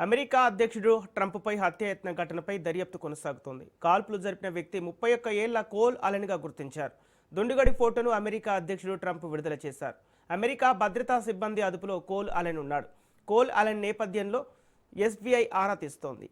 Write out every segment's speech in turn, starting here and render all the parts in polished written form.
America అధ్యక్షుడు ట్రంప్పై హత్యాయత్న ఘటనపై దర్యాప్తు కొనసాగుతోంది. కాల్పులు జరిపిన వ్యక్తి 31 ఏళ్ల కోల్ అలెన్గా గుర్తించారు. దుండుగడి ఫోటోను అమెరికా అధ్యక్షుడు ట్రంప్ విడుదల చేశారు. అమెరికా భద్రతా సిబ్బంది అదుపులో కోల్ అలెన్ ఉన్నాడు. కోల్ అలెన్ నేపథ్యంలో ఎస్బీఐ ఆరా తీస్తోంది.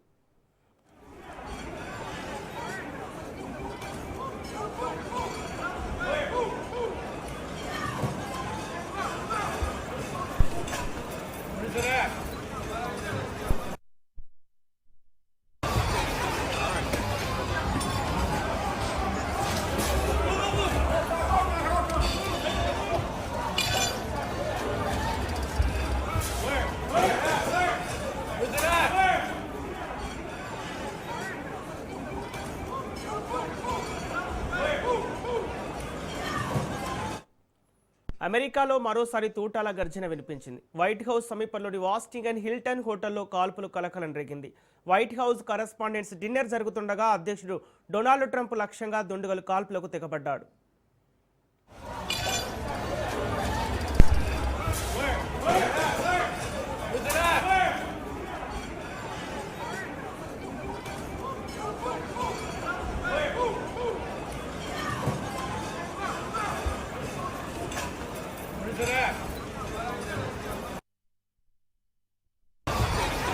అమెరికాలో మరోసారి తూటాల గర్జన వినిపించింది. వైట్ హౌస్ సమీపంలోని వాషింగ్టన్ హిల్టన్ హోటల్లో కాల్పులు కలకలం రేగింది. వైట్ హౌస్ కరెస్పాండెంట్స్ డిన్నర్ జరుగుతుండగా అధ్యక్షుడు డొనాల్డ్ ట్రంప్ లక్ష్యంగా దుండగులు కాల్పులకు తెగబడ్డాడు.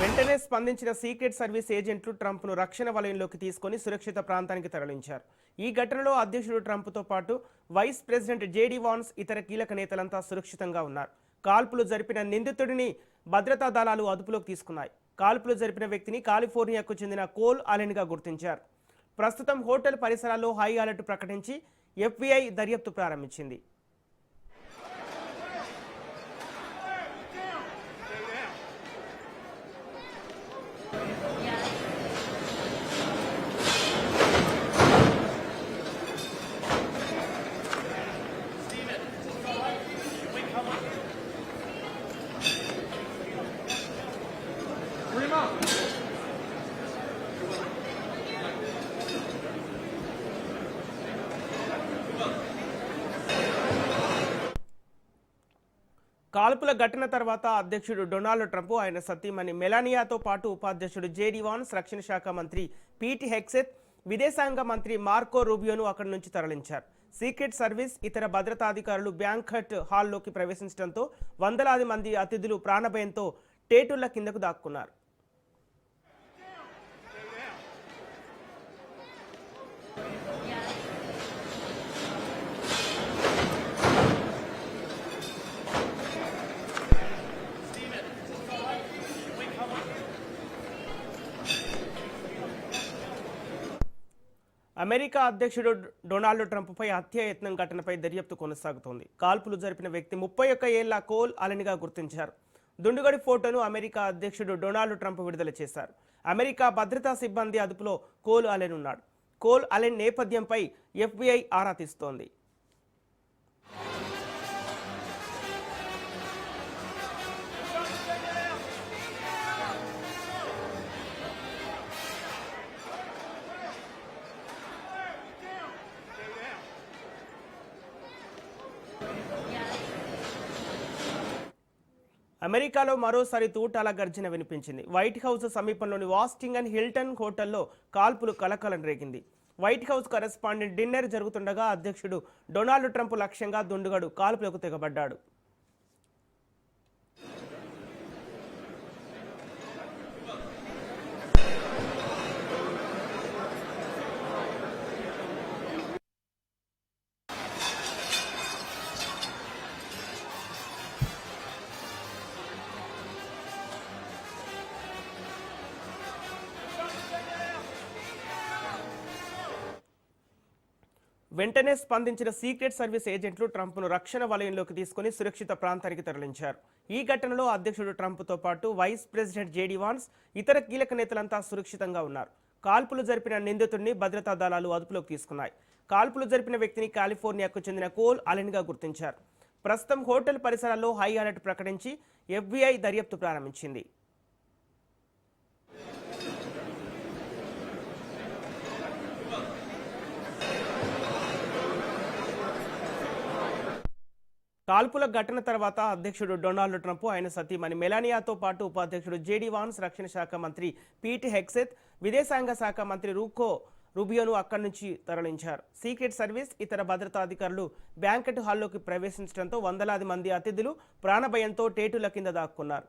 వెంటనే స్పందించిన సీక్రెట్ సర్వీస్ ఏజెంట్లు ట్రంప్ను రక్షణ వలయంలోకి తీసుకుని సురక్షిత ప్రాంతానికి తరలించారు. ఈ ఘటనలో అధ్యక్షుడు ట్రంప్తో పాటు వైస్ ప్రెసిడెంట్ జేడీ వాన్స్ ఇతర కీలక నేతలంతా సురక్షితంగా ఉన్నారు. కాల్పులు జరిపిన నిందితుడిని భద్రతా దళాలు అదుపులోకి తీసుకున్నాయి. కాల్పులు జరిపిన వ్యక్తిని కాలిఫోర్నియాకు చెందిన కోల్ అలెన్గా గుర్తించారు. ప్రస్తుతం హోటల్ పరిసరాల్లో హై అలర్ట్ ప్రకటించి ఎఫ్బీఐ దర్యాప్తు ప్రారంభించింది. కాల్పుల ఘటన తర్వాత అధ్యక్షుడు డొనాల్డ్ ట్రంప్ ఆయన సతీమణి మెలానియాతో పాటు ఉపాధ్యక్షుడు జేడీ వాన్స్, రక్షణ శాఖ మంత్రి పీట్ హెగ్సెత్, విదేశాంగ మంత్రి మార్కో రూబియోను అక్కడి నుంచి తరలించారు. సీక్రెట్ సర్వీస్ ఇతర భద్రతాధికారులు బ్యాంక్వెట్ హాల్లోకి ప్రవేశించడంతో వందలాది మంది అతిథులు ప్రాణభయంతో టేటుళ్ల కిందకు దాక్కున్నారు. అమెరికా అధ్యక్షుడు డొనాల్డ్ ట్రంప్పై హత్యాయత్నం ఘటనపై దర్యాప్తు కొనసాగుతోంది. కాల్పులు జరిపిన వ్యక్తి 31 ఏళ్ల కోల్ అలెన్గా గుర్తించారు. దుండుగడి ఫోటోను అమెరికా అధ్యక్షుడు డొనాల్డ్ ట్రంప్ విడుదల చేశారు. అమెరికా భద్రతా సిబ్బంది అదుపులో కోల్ అలెన్ ఉన్నాడు. కోల్ అలెన్ నేపథ్యంపై ఎఫ్బీఐ ఆరా తీస్తోంది. అమెరికాలో మరోసారి తూటాల గర్జన వినిపించింది. వైట్ హౌస్ సమీపంలోని వాషింగ్టన్ హిల్టన్ హోటల్లో కాల్పులు కలకలం రేగింది. వైట్ హౌస్ కరెస్పాండెంట్ డిన్నర్ జరుగుతుండగా అధ్యక్షుడు డొనాల్డ్ ట్రంప్ లక్ష్యంగా దుండుగడు కాల్పులకు తెగబడ్డాడు. వెంటనే స్పందించిన సీక్రెట్ సర్వీస్ ఏజెంట్లు ట్రంప్ను రక్షణ వలయంలోకి తీసుకుని సురక్షిత ప్రాంతానికి తరలించారు. ఈ ఘటనలో అధ్యక్షుడు ట్రంప్తో పాటు వైస్ ప్రెసిడెంట్ జేడీ వాన్స్ ఇతర కీలక నేతలంతా సురక్షితంగా ఉన్నారు. కాల్పులు జరిపిన నిందితుడిని భద్రతా దళాలు అదుపులోకి తీసుకున్నాయి. కాల్పులు జరిపిన వ్యక్తిని కాలిఫోర్నియాకు చెందిన కోల్ అలెన్గా గుర్తించారు. ప్రస్తుతం హోటల్ పరిసరాల్లో హై అలర్ట్ ప్రకటించి ఎఫ్బీఐ దర్యాప్తు ప్రారంభించింది. కాల్పుల ఘటన తర్వాత అధ్యక్షుడు డొనాల్డ్ ట్రంప్ ఆయన సతీమణి మెలానియాతో పాటు ఉపాధ్యక్షుడు జేడీ వాన్స్, రక్షణ శాఖ మంత్రి పీట్ హెగ్సెత్, విదేశాంగ శాఖ మంత్రి రూబియోను అక్కడి నుంచి తరలించారు. సీక్రెట్ సర్వీస్ ఇతర భద్రతా అధికారులు బ్యాంకెట్ హాల్లోకి ప్రవేశించడంతో వందలాది మంది అతిథులు ప్రాణభయంతో టేటుల కింద దాక్కున్నారు.